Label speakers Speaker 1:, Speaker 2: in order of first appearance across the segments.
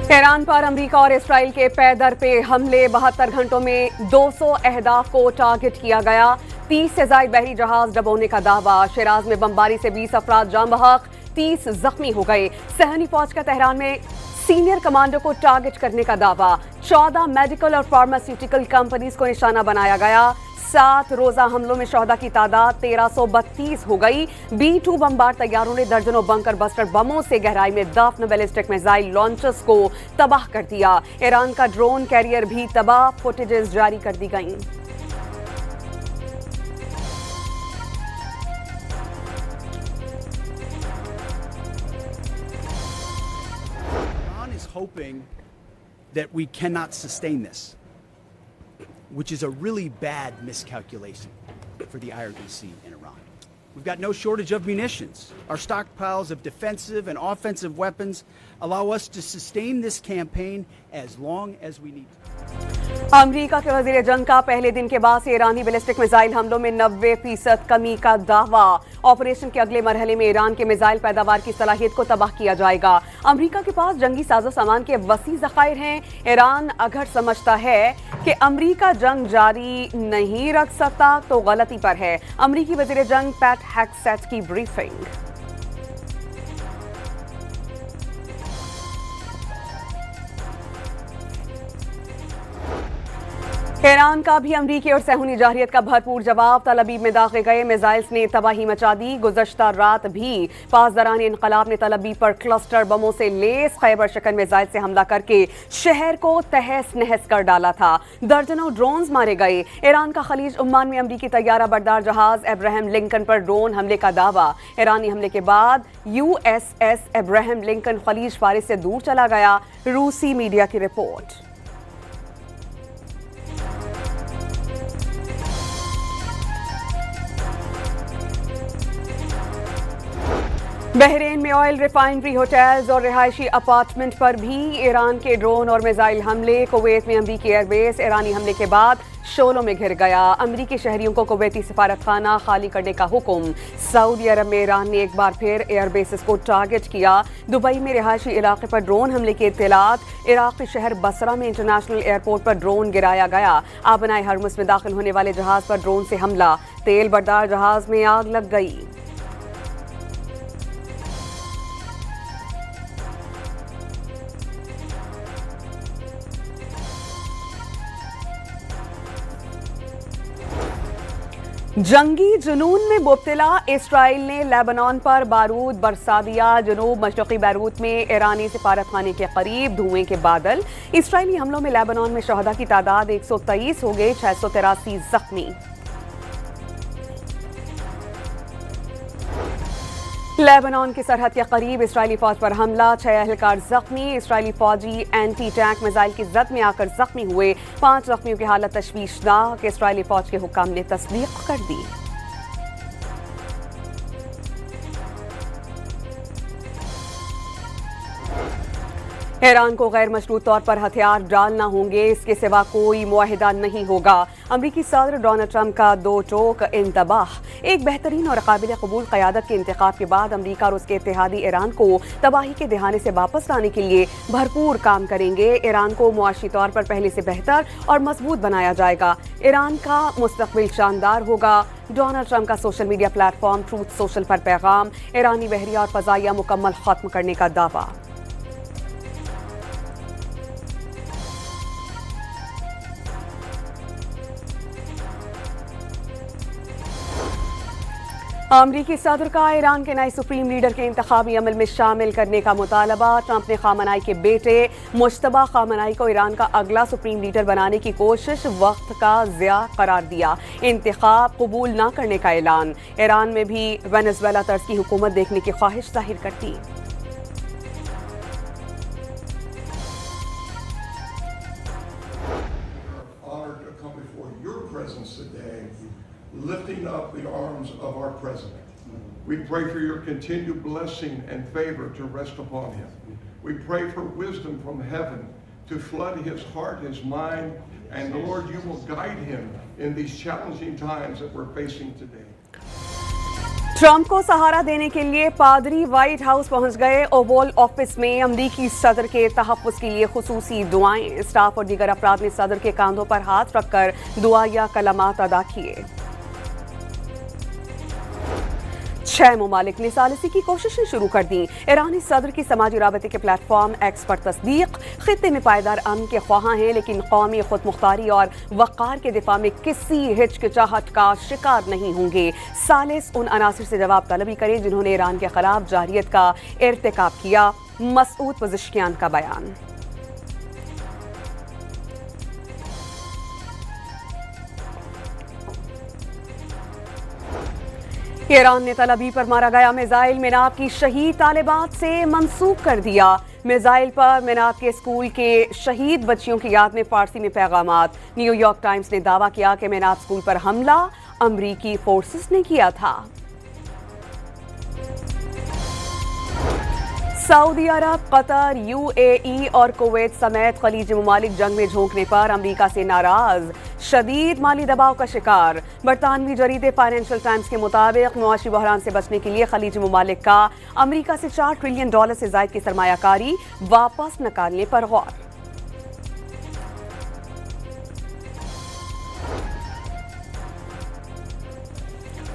Speaker 1: Iran पर America और Israel के पै दर पे हमले, 72 घंटों में 200 अहदाफ को टारगेट किया गया। 30 से ज्यादा बहरी जहाज डबोने का दावा। शिराज में बमबारी से 20 अफराद जाम बहक, 30 जख्मी हो गए। सहनी फौज का तेहरान में सीनियर कमांडर को टारगेट करने का दावा। 14 मेडिकल और फार्मास्यूटिकल कंपनीज को निशाना बनाया गया। 7 रोजा हमलों में शहदा की तादाद 1332 हो गई। B-2 बमबार तैयारों ने दर्जनों बंकर बस्टर बमों से गहराई में दफन बैलिस्टिक मिसाइल लॉन्चर्स को तबाह कर दिया। ईरान का ड्रोन कैरियर भी तबाह, फुटेजेस जारी कर दी गई।
Speaker 2: Iran is hoping that we cannot sustain this, which is a really bad miscalculation for the IRGC in Iran. We've got no shortage of munitions. Our stockpiles of defensive and offensive weapons allow us to sustain this campaign as long as we need to.
Speaker 1: अमरीका के वजीर जंग का पहले दिन के बाद से ईरानी ballistic missile हमलों में 90% कमी का दावा। ऑपरेशन के अगले मरहले में ईरान के मिसाइल पैदावार की सलाहियत को तबाह किया जाएगा। अमरीका के पास जंगी साजो सामान के वसी ज़खायर हैं। ईरान अगर समझता है कि अमरीका जंग जारी नहीं रख सकता तो गलती पर है। अमरीकी वजीर जंग पैट हेग्सेट की ब्रीफिंग। ईरान का भी अमरीकी और सहूनी जाहिरियत का भरपूर जवाब। तल अबीब में दागे गए मिसाइल्स ने तबाही मचा दी। गुज़श्ता रात भी पासदारान इनकलाब ने तल अबीब पर क्लस्टर बमों से लेस खैबर शिकन मिसाइल से हमला करके शहर को तहस नहस कर डाला था। दर्जनों ड्रोन्स मारे गए। ईरान का खलीज उम्मान में अमरीकी तैयारा बरदार जहाज अब्राहम लिंकन पर ड्रोन हमले का दावा। ईरानी हमले के बाद USS अब्राहम लिंकन खलीज फारिस से दूर चला गया। रूसी मीडिया की रिपोर्ट। बहरीन में ऑयल रिफाइनरी, होटल्स और रिहायशी अपार्टमेंट पर भी ईरान के ड्रोन और मिसाइल हमले। कुवैत में अमरीकी एयरबेस ईरानी हमले के बाद शोलों में घिर गया। अमरीकी शहरियों को कुवैती सफारतखाना खाली करने का हुक्म। सऊदी अरब में ईरान ने एक बार फिर एयरबेसेस को टारगेट किया। दुबई में रिहायशी इलाके पर ड्रोन हमले के इत्तलात। इराक के शहर बसरा में इंटरनेशनल एयरपोर्ट पर ड्रोन गिराया गया। आबनाए हरमुस में दाखिल होने वाले जहाज पर ड्रोन से हमला। तेल बरदार जहाज में आग लग गई। जंगी जुनून में मुब्तला इसराइल ने लेबनान पर बारूद बरसा दिया। जनूब मशरक़ी बैरूत में ईरानी सिफारतखाने के करीब धुएं के बादल। इसराइली हमलों में लेबनान में शहदा की तादाद 123 हो गए, 683 जख्मी। लेबनान की सरहद के करीब इसराइली फौज पर हमला, 6 एहलकार जख्मी। इसराइली फौजी एंटी टैंक मिसाइल की जद में आकर जख्मी हुए। 5 जख्मियों की हालत तशवीशनाक। इसराइली फौज के हुक्काम ने तस्दीक कर दी। ईरान को गैर मशरूत तौर पर हथियार डालना होंगे, इसके सिवा कोई मुआहिदा नहीं होगा। अमरीकी सदर डोनाल्ड ट्रंप का दो टोक इंतबाह। एक बेहतरीन और काबिल कबूल क़यादत के इंतखाब के बाद अमरीका और उसके इत्तेहादी ईरान को तबाही के दहाने से वापस लाने के लिए भरपूर काम करेंगे। ईरान को मुआशी तौर पर पहले से बेहतर और मजबूत बनाया जाएगा। ईरान का मुस्तकबिल शानदार होगा। डोनाल्ड ट्रंप का social media platform truth social पर पैगाम। ईरानी बहरिया और फजाइया मुकम्मल खत्म करने का दावा। अमरीकी सदर का ईरान के नए सुप्रीम लीडर के इंतखाबी अमल में शामिल करने का मुतालबा। ट्रंप ने खामनाई के बेटे मुश्तबा खामनाई को ईरान का अगला सुप्रीम लीडर बनाने की कोशिश वक्त का ज़िया करार दिया। इंतखाब कबूल न करने का ऐलान। ईरान में भी वेनेजुएला तर्ज की हुकूमत देखने की ख्वाहिश जाहिर करती।
Speaker 3: Lifting up the arms of our president. We pray for your continued blessing and favor to rest upon him. We pray for wisdom from heaven to flood his heart, his mind, and Lord, you will guide him in these challenging times that we're facing today.
Speaker 1: Trump को सहारा देने के लिए पादरी white house पहुंच गए। Oval office में अमरीकी सदर के तहफ्फुज़ के लिए खुसूसी दुआएं। स्टाफ और दीगर अफराद ने सदर के कांधों पर हाथ रखकर दुआ या कलमात अदा किए। 6 ममालिक ने सालिसी की कोशिशें शुरू कर दी। ईरानी सदर की समाजी राबते के प्लेटफॉर्म एक्स पर तस्दीक, खित्ते में पायदार अमन के ख्वाह हैं, लेकिन कौमी खुद मुख्तारी और वक़ार के दिफा में किसी हिचकिचाहट का शिकार नहीं होंगे। सालिस उन अनासिर से जवाब तलबी करें जिन्होंने ईरान के खिलाफ जारियत का इर्तिकाब किया। मसूद पज़ेश्कियान का बयान। ईरान ने तल अवीव पर मारा गया मिसाइल मिनाब की शहीद तालिबात से मंसूब कर दिया। मिसाइल पर मिनाब के स्कूल के शहीद बच्चियों की याद में फारसी में पैगामात। न्यूयॉर्क टाइम्स ने दावा किया कि मिनाब स्कूल पर हमला अमरीकी फोर्सेस ने किया था। सऊदी अरब, कतर, UAE और कुवैत समेत खलीजी ममालिक जंग में झोंकने पर अमरीका से नाराज, शदीद माली दबाव का शिकार। बरतानवी जरीदे फाइनेंशियल टाइम्स के मुताबिक मुआशी बहरान से बचने के लिए खलीजी ममालिक का अमरीका से $4 ट्रिलियन से जायद की सरमायाकारी वापस निकालने पर गौर।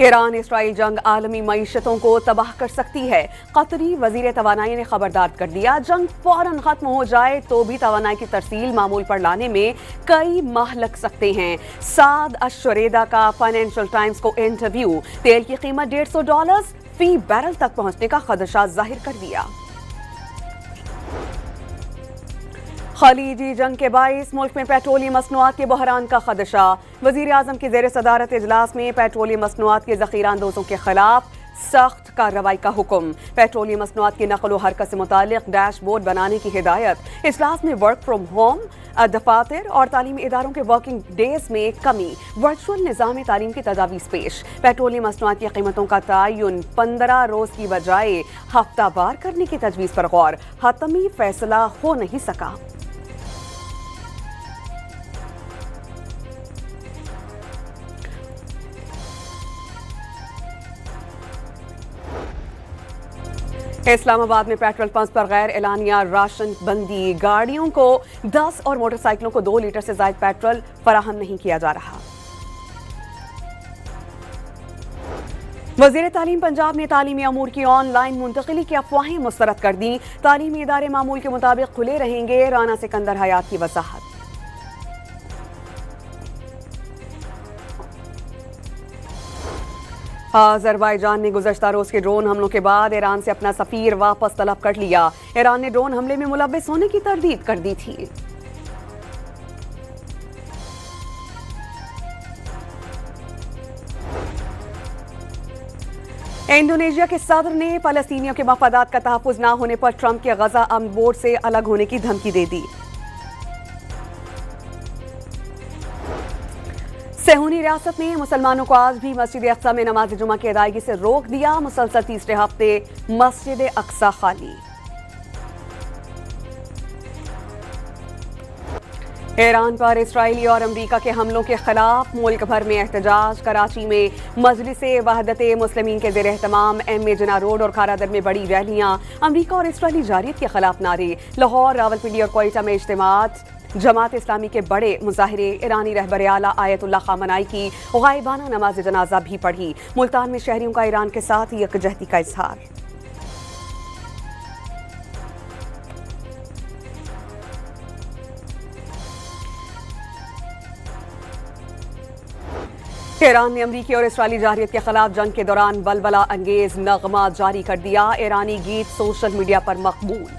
Speaker 1: ईरान इसराइल जंग आलमी मईशतों को तबाह कर सकती है। कतरी वजीर तवानाई ने खबरदार कर दिया, जंग फौरन खत्म हो जाए तो भी तवानाई की तरसील मामूल पर लाने में कई माह लग सकते हैं। साद अश-शुरेदा का फाइनेंशियल टाइम्स को इंटरव्यू। तेल की कीमत $150 फी बैरल तक पहुंचने का खदशा जाहिर कर दिया। खलीजी जंग के बाइस मुल्क में पेट्रोलियम मसनूआत के बहरान का खदशा। वजीर आजम की जेर सदारत इजलास में पेट्रोलियम मसनूआत के ज़ख़ीरा अंदोज़ों के खिलाफ सख्त कार्रवाई का हुक्म। पेट्रोलियम मसनूआत की नकल व हरकत से मुतालिक डैशबोर्ड बनाने की हिदायत। इजलास में वर्क फ्राम होम, दफातर और तालीमी इदारों के वर्किंग डेज में कमी, वर्चुअल निज़ाम तालीम की तजावीज़ पेश। पेट्रोलियम मसनूआत की कीमतों का तयन 15 रोज़ की बजाय हफ्तावार करने की तजवीज़ पर गौर। हतमी फैसला हो नहीं सका। इस्लामाबाद में पेट्रोल पंप पर गैर एलानिया राशन बंदी। गाड़ियों को 10 और मोटरसाइकिलों को 2 लीटर से ज्यादा पेट्रोल फराहम नहीं किया जा रहा। वजीर तालीम पंजाब ने तालीमी अमूर की ऑनलाइन मुंतकिली की अफवाहें मुस्तरद कर दी। तालीमी इदारे मामूल के मुताबिक खुले रहेंगे। राना सिकंदर हयात की वजाहत। अज़रबैजान ने गुज़श्ता रोज के ड्रोन हमलों के बाद ईरान से अपना सफीर वापस तलब कर लिया। ईरान ने ड्रोन हमले में मुलव्विस होने की तरदीद कर दी थी। इंडोनेशिया के सदर ने फलस्तीनियों के मफादात का तहफ़्फ़ुज़ न होने पर ट्रंप के गजा अमन बोर्ड से अलग होने की धमकी दे दी। सेहूनी रियासत ने मुसलमानों को आज भी मस्जिद अक्सा में नमाज जुमा की अदायगी से रोक दिया। मुसलसल तीसरे हफ्ते मस्जिद अक्सा खाली। ईरान पर इसराइली और अमरीका के हमलों के खिलाफ मुल्क भर में एहतजाज। कराची में मजलिस वहदत मुस्लिमीन के ज़ेर एहतमाम एम.ए. जिना रोड और खारादर में बड़ी रैलियां। अमरीका और इसराइली जारियत के खिलाफ नारे। लाहौर, रावलपिंडी और कोयटा में इज्तिमात। जमात इस्लामी के बड़े मुजाहिरे। ईरानी रहबर आला आयतुल्लाह खामनाई की गायबाना नमाज जनाजा भी पढ़ी। मुल्तान में शहरियों का ईरान के साथ यकजहती का इजहार। ईरान ने अमरीकी और इसराइली जारियत के खिलाफ जंग के दौरान बलबला अंगेज नगमा जारी कर दिया। ईरानी गीत सोशल मीडिया पर मकबूल।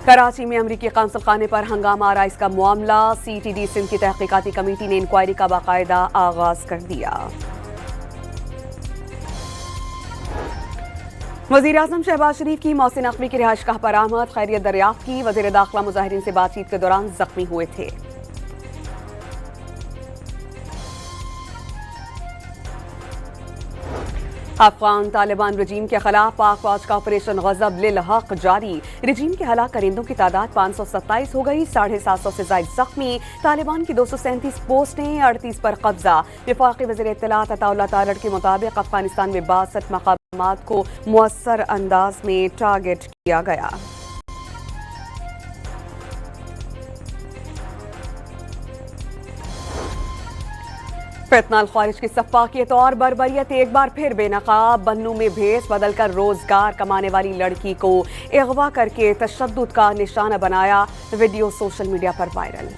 Speaker 1: कराची में अमरीकी काउंसिल खाने पर हंगामा आराइश का मामला। CTD सिंध की तहकीकाती कमेटी ने इंक्वायरी का बाकायदा आगाज कर दिया। वज़ीर आज़म शहबाज शरीफ की मौसिन नकवी की रिहाइश गाह पर आमद। खैरियत दरियाफ्त की। वज़ीर दाखिला मुजाहिरीन से बातचीत के दौरान जख्मी हुए थे। अफगान तालिबान रजीम के खिलाफ पाक फौज का ऑपरेशन गजब लिल हक जारी। रजीम के हलाक करिंदों की तादाद 527 हो गई, 750 से ज्यादा जख्मी। तालिबान की 237 पोस्टें, 38 पर कब्जा। वफाकी वज़ीर इत्तलात अताउल्लाह तारड़ के मुताबिक अफगानिस्तान में 62 मकामात को मुअस्सर अंदाज में टारगेट किया गया। फितनाल ख्वारिज की सफाकियत और बर्बरियत एक बार फिर बेनकाब। बन्नू में भेस बदलकर रोजगार कमाने वाली लड़की को अगवा करके तशद्दुद का निशाना बनाया। वीडियो सोशल मीडिया पर वायरल।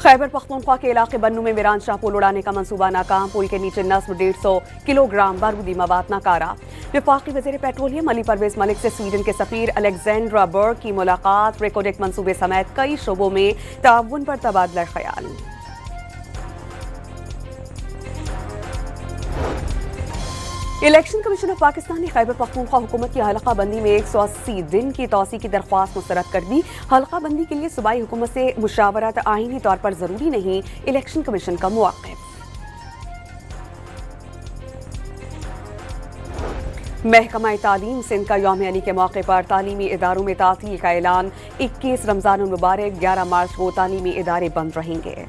Speaker 1: खैबर पख्तूनख्वा के इलाके बन्नू में वीरान शाह पुल उड़ाने का मंसूबा नाकाम। पुल के नीचे नस्ब 150 किलोग्राम बारूदी मवाद नाकारा। वफाकी वज़ीर पेट्रोलियम अली परवेज मलिक से स्वीडन के सफीर अलेक्जेंड्रा बर्ग की मुलाकात। रेकोडेक मंसूबे समेत कई शोबों में ताउन पर तबादला ख्याल। इलेक्शन कमीशन ऑफ पाकिस्तान ने खैबर पख्तूनख्वा हुकूमत की हल्का बंदी में 180 दिन की तौसी की दरख्वास्त मुस्तरद कर दी। हल्का बंदी के लिए सूबाई हुकूमत से मुशावरत आईनी तौर पर जरूरी नहीं, इलेक्शन कमीशन का मुआक़िब। महकमा तालीम सिंध का यौम अली के मौके पर तालीमी इदारों में तातील का ऐलान। 21 रमजान मुबारक, 11 मार्च को तालीमी इदारे बंद रहेंगे।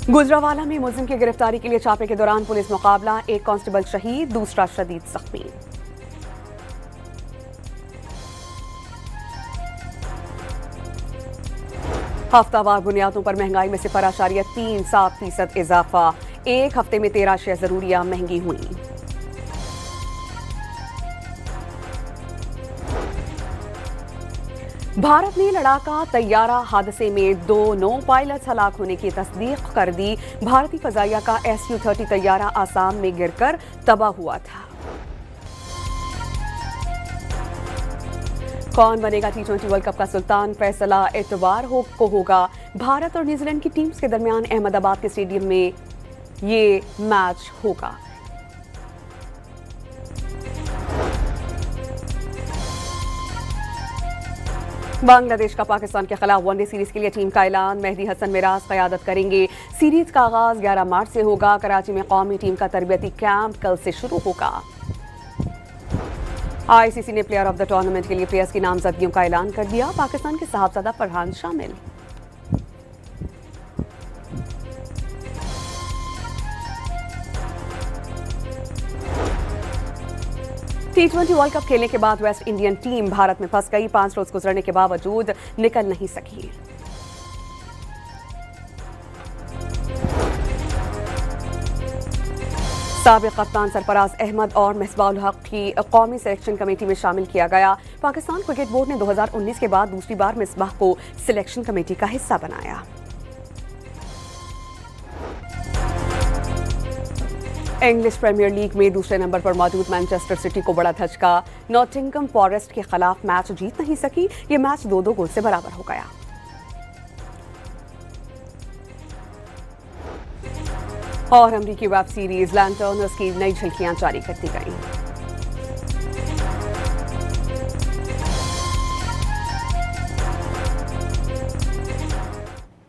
Speaker 1: गुजरावाला में मुलजिम की गिरफ्तारी के लिए छापे के दौरान पुलिस मुकाबला। एक कांस्टेबल शहीद, दूसरा शदीद जख्मी। हफ्तावार बुनियादों पर महंगाई में 0.37% इजाफा। एक हफ्ते में 13 अशिया जरूरियां महंगी हुई। भारत ने लड़ाका तैयारा हादसे में 2 नौ पायलट्स हलाक होने की तस्दीक कर दी। भारतीय फजाइया का SU-30 तैयारा आसाम में गिरकर तबाह हुआ था। कौन बनेगा T20 वर्ल्ड कप का सुल्तान, फैसला इतवार को होगा। भारत और न्यूजीलैंड की टीम्स के दरमियान अहमदाबाद के स्टेडियम में ये मैच होगा। बांग्लादेश का पाकिस्तान के खिलाफ वनडे सीरीज के लिए टीम का ऐलान। मेहदी हसन मिराज क़यादत करेंगे। सीरीज का आगाज 11 मार्च से होगा। कराची में कौमी टीम का तरबियती कैंप कल से शुरू होगा। ICC ने प्लेयर ऑफ द टूर्नामेंट के लिए प्लेयर्स की नामजदगियों का ऐलान कर दिया। पाकिस्तान के साहबजादा फरहान शामिल। T20 वर्ल्ड कप खेलने के बाद वेस्ट इंडियन टीम भारत में फंस गई। 5 रोज गुजरने के बावजूद निकल नहीं सकी। साबिक कप्तान सरफराज अहमद और मिसबाहुल हक की कौमी सिलेक्शन कमेटी में शामिल किया गया। पाकिस्तान क्रिकेट बोर्ड ने 2019 के बाद दूसरी बार मिसबाह को सिलेक्शन कमेटी का हिस्सा बनाया। इंग्लिश प्रीमियर लीग में दूसरे नंबर पर मौजूद मैनचेस्टर सिटी को बड़ा धचका। नॉटिंघम फॉरेस्ट के खिलाफ मैच जीत नहीं सकी। ये मैच 2-2 गोल से बराबर हो गया। और अमरीकी वेब सीरीज लैंटर्नर्स की नई झलकियां जारी कर दी गई।